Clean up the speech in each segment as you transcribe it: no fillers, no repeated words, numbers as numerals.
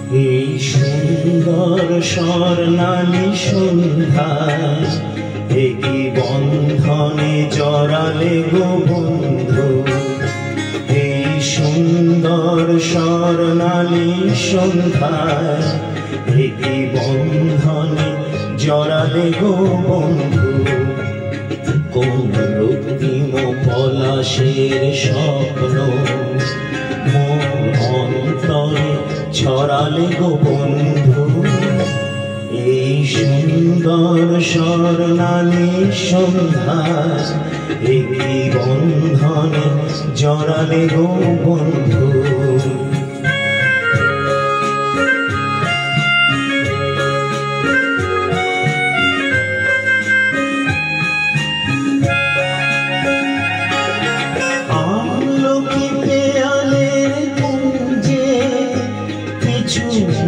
এই সুন্দর স্বর্ণালী সন্ধ্যায় একই বন্ধনে জড়ালে গো বন্ধু। এই সুন্দর স্বর্ণালী সন্ধ্যায় একই বন্ধনে জড়ালে গো বন্ধু। কোন রক্তিম পলাশের স্বপ্ন মোর অন্তরে ছড়ালে গো বন্ধু। এই সুন্দর স্বর্ণালী সন্ধ্যায় একই বন্ধনে জড়ালে গো বন্ধু।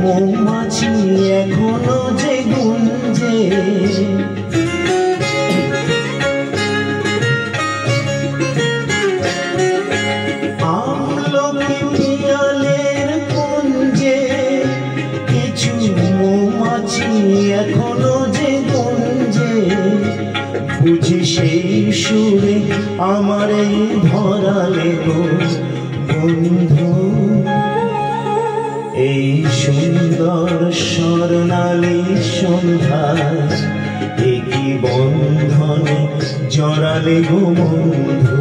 মৌমাছি এখনো যে গুঞ্জে, আমলকি পিয়ালের কুঞ্জে কিছু মৌমাছি এখনো যে গুঞ্জে। বুঝি সেই সুরে আমার এই ধরালে গো বন্ধু। এই সুন্দর স্বর্ণালী সন্ধ্যায় একই বন্ধনে জড়ালে গো বন্ধু।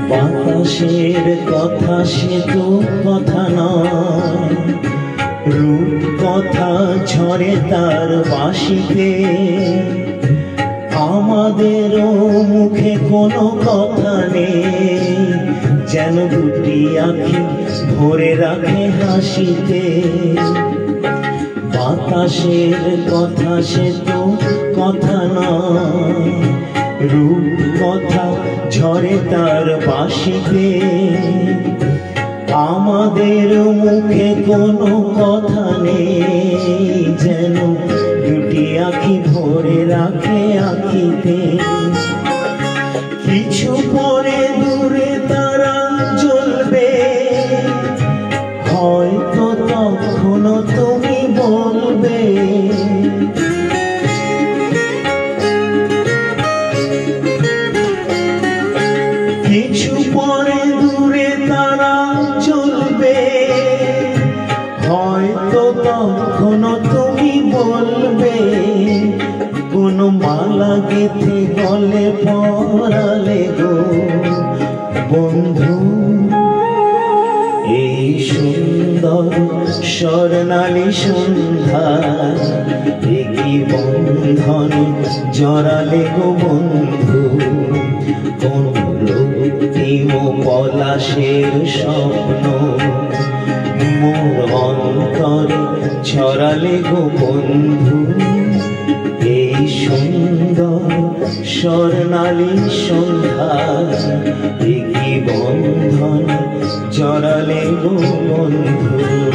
বাতাসের কথা সে তো কথা নয়, রূপ কথা ঝরে তার বাঁশিতে। আমাদেরও মুখে কোনো কথা নেই, যেন দুটি আঁখি ভরে রাখে হাসিতে। বাতাসের কথা সে তো কথা নয়, রূপ কথা ঝরে তার বাঁশিতে। আমাদের মুখে কোনো কথা নেই, যেন দুটি আঁখি ভরে রাখে আঁখিতে। কিছু পরে দূরে তারা জ্বলবে, হয়তো তখনও তুমি বলবে কিছু পরে দূরে তারা চলবে, হয়তো তখনও তুমি বলবে। কোন মালা গেঁথে গলে পরালে গো বন্ধু। এই সুন্দর স্বর্ণালী সন্ধ্যায় একই বন্ধনে জড়ালে গো বন্ধু। কোন রক্তিম পলাশের স্বপ্ন মোর অন্তরে ছড়ালে গো বন্ধু। এই সুন্দর স্বর্ণালী সন্ধ্যায় একই বন্ধনে জড়ালে গো বন্ধু।